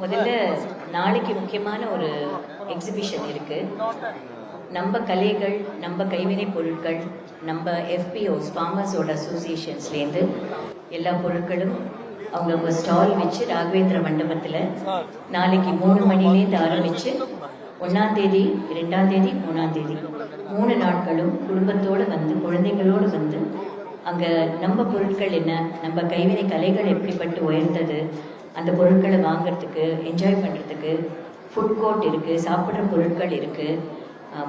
முதல்ல நாளைக்கு முக்கியமான ஒரு எக்ஸிபிஷன் இருக்கு. நம்ம கலைகள், நம்ம கைவினை பொருட்கள், நம்ம எஃபிஓஸ் ஃபார்மர்ஸோட அசோசியேஷன்ஸ்லேருந்து எல்லா பொருட்களும் அவங்கவுங்க ஸ்டால் வச்சு ராகவேந்திர மண்டபத்தில் நாளைக்கு 3 மணிலேருந்து ஆரம்பித்து 1ஆம் தேதி, 2ஆம் தேதி, 3ஆம் தேதி 3 நாட்களும் குடும்பத்தோடு வந்து குழந்தைங்களோடு வந்து அங்கே நம்ம பொருட்கள் என்ன, நம்ம கைவினை கலைகள் எப்படிப்பட்டு உயர்ந்தது, அந்த பொருட்களை வாங்கிறதுக்கு, என்ஜாய் பண்ணுறதுக்கு ஃபுட் கோர்ட் இருக்குது, சாப்பிட்ற பொருட்கள் இருக்குது,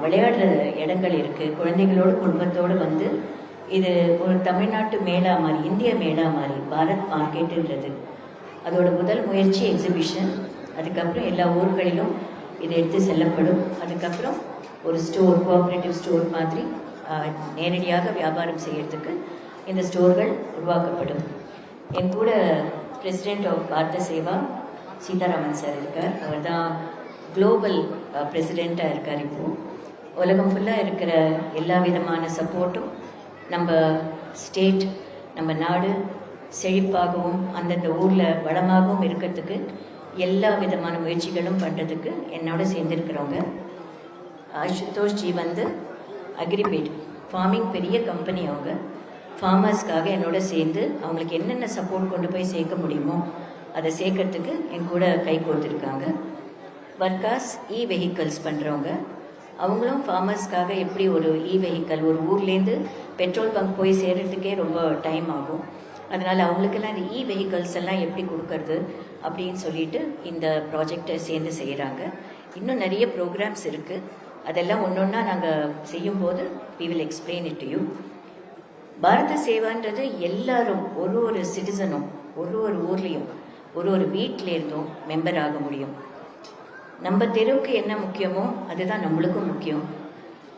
விளையாடுற இடங்கள் இருக்குது. குழந்தைகளோடு குடும்பத்தோடு வந்து இது ஒரு தமிழ்நாட்டு மேளா மாதிரி, இந்திய மேளா மாதிரி, பாரத் மார்க்கெட்டுன்றது அதோட முதல் முயற்சி எக்ஸிபிஷன். அதுக்கப்புறம் எல்லா ஊர்களிலும் இது எடுத்து செல்லப்படும். அதுக்கப்புறம் ஒரு ஸ்டோர், கோஆப்ரேட்டிவ் ஸ்டோர் மாதிரி நேரடியாக வியாபாரம் செய்யறதுக்கு இந்த ஸ்டோர்கள் உருவாக்கப்படும். என் கூட president of Bharat Seva Sitharaman sir இருக்கார். அவர் தான் குளோபல் பிரசிடெண்ட்டாக இருக்கார். இப்போது உலகம் ஃபுல்லாக இருக்கிற எல்லா விதமான சப்போர்ட்டும் நம்ம ஸ்டேட், நம்ம நாடு செழிப்பாகவும் அந்தந்த ஊரில் வளமாகவும் இருக்கிறதுக்கு எல்லா விதமான முயற்சிகளும் பண்ணுறதுக்கு என்னோட சேர்ந்துருக்கிறவங்க. அசுதோஷ் ஜி வந்து அக்ரிபேட் ஃபார்மிங் பெரிய கம்பெனி. அவங்க ஃபார்மர்ஸ்க்காக என்னோட சேர்ந்து அவங்களுக்கு என்னென்ன சப்போர்ட் கொண்டு போய் சேர்க்க முடியுமோ அதை சேர்க்கறதுக்கு என் கூட கை கோர்த்துருக்காங்க. வர்க்காஸ் வெஹிக்கல்ஸ் பண்ணுறவங்க, அவங்களும் ஃபார்மர்ஸ்க்காக எப்படி ஒரு வெஹிக்கல், ஒரு ஊர்லேருந்து பெட்ரோல் பங்க் போய் சேர்கிறதுக்கே ரொம்ப டைம் ஆகும், அதனால் அவங்களுக்கெல்லாம் இந்த வெஹிக்கல்ஸ் எல்லாம் எப்படி கொடுக்கறது அப்படின்னு சொல்லிட்டு இந்த ப்ராஜெக்டை சேர்ந்து செய்கிறாங்க. இன்னும் நிறைய ப்ரோக்ராம்ஸ் இருக்குது. அதெல்லாம் ஒன்று ஒன்றா நாங்கள் செய்யும்போது we will explain it to you. பாரத சேவான்றது எல்லாரும், ஒரு சிட்டிசனும் ஒரு ஊர்லேயும் ஒரு வீட்டிலேருந்தும் மெம்பர் ஆக முடியும். நம்ம தெருவுக்கு என்ன முக்கியமோ அதுதான் நம்மளுக்கும் முக்கியம்.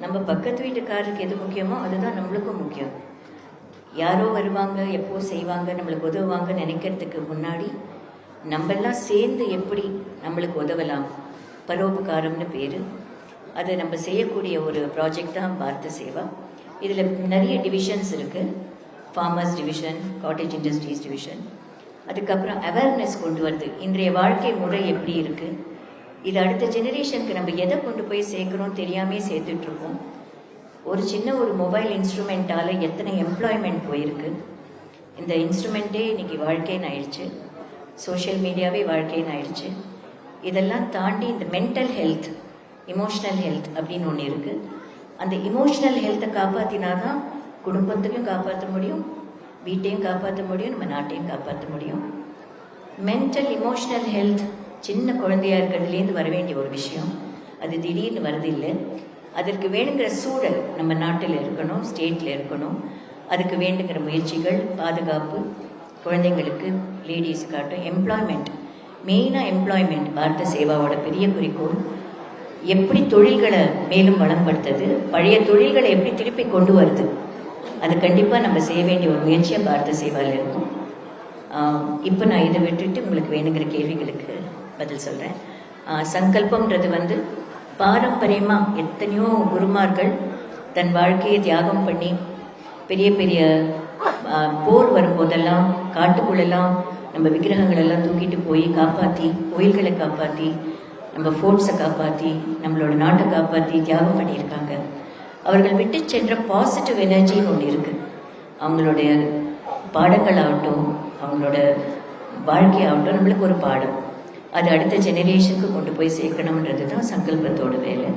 நம்ம பக்கத்து வீட்டுக்காரருக்கு எது முக்கியமோ அதுதான் நம்மளுக்கும் முக்கியம். யாரோ வருவாங்க, எப்போ செய்வாங்க, நம்மளுக்கு உதவுவாங்க நினைக்கிறதுக்கு முன்னாடி நம்மெல்லாம் சேர்ந்து எப்படி நம்மளுக்கு உதவலாம், பரோபகாரம்னு பேர். அது நம்ம செய்யக்கூடிய ஒரு ப்ராஜெக்ட் தான் பாரத சேவா. இதில் நிறைய டிவிஷன்ஸ் இருக்குது. Farmers division, cottage industries division. அதுக்கப்புறம் அவேர்னஸ் கொண்டு வருது. இன்றைய வாழ்க்கை முறை எப்படி இருக்குது, இது அடுத்த ஜெனரேஷனுக்கு நம்ம எதை கொண்டு போய் சேர்க்குறோம் தெரியாமே சேர்த்துட்ருக்கோம். ஒரு சின்ன ஒரு மொபைல் இன்ஸ்ட்ருமெண்ட்டால் எத்தனை எம்ப்ளாய்மெண்ட் போயிருக்கு. இந்த இன்ஸ்ட்ருமெண்ட்டே இன்றைக்கி வாழ்க்கைன்னு ஆயிடுச்சு, சோஷியல் மீடியாவே வாழ்க்கைன்னு ஆயிடுச்சு. இதெல்லாம் தாண்டி இந்த மென்டல் ஹெல்த், இமோஷ்னல் ஹெல்த் அப்படின்னு ஒன்று இருக்குது. அந்த இமோஷ்னல் ஹெல்த்தை காப்பாற்றினா தான் குடும்பத்தையும் காப்பாற்ற முடியும், வீட்டையும் காப்பாற்ற முடியும், நம்ம நாட்டையும் காப்பாற்ற முடியும். மென்டல் இமோஷ்னல் ஹெல்த் சின்ன குழந்தையாக இருக்கிறதுலேருந்து வர வேண்டிய ஒரு விஷயம். அது திடீர்னு வருதில்லை. அதற்கு வேணுங்கிற சூழல் நம்ம நாட்டில் இருக்கணும், ஸ்டேட்டில் இருக்கணும். அதுக்கு வேண்டுங்கிற முயற்சிகள், பாதுகாப்பு, குழந்தைங்களுக்கு, லேடிஸுக்காட்டும் எம்ப்ளாய்மெண்ட், மெயினாக எம்ப்ளாய்மெண்ட் பாரத சேவாவோட பெரிய குறிக்கோள். எப்படி தொழில்களை மேலும் வளம்படுத்துறது, பழைய தொழில்களை எப்படி திருப்பி கொண்டு வருது, அது கண்டிப்பாக நம்ம செய்ய வேண்டிய ஒரு முயற்சியாக பாரத சேவாவில் இருக்கும். இப்போ நான் இதை விட்டுட்டு உங்களுக்கு வேணுங்கிற கேள்விகளுக்கு பதில் சொல்கிறேன். சங்கல்பம்ன்றது வந்து பாரம்பரியமாக எத்தனையோ குருமார்கள் தன் வாழ்க்கையை தியாகம் பண்ணி பெரிய பெரிய போர் வரும்போதெல்லாம் காட்டுக்குள்ளெல்லாம் நம்ம விக்கிரகங்களெல்லாம் தூக்கிட்டு போய் காப்பாற்றி, கோயில்களை காப்பாற்றி, நம்ம ஃபோர்ட்ஸை காப்பாற்றி, நம்மளோட நாட்டை காப்பாற்றி தியாகம் பண்ணியிருக்காங்க. அவர்கள் விட்டு சென்ற பாசிட்டிவ் எனர்ஜின்னு ஒன்று இருக்குது. அவங்களுடைய பாடங்களாகட்டும், அவங்களோட வாழ்க்கையாகட்டும் நம்மளுக்கு ஒரு பாடம். அது அடுத்த ஜெனரேஷனுக்கு கொண்டு போய் சேர்க்கணுன்றது தான் சங்கல்பத்தோட வேலை.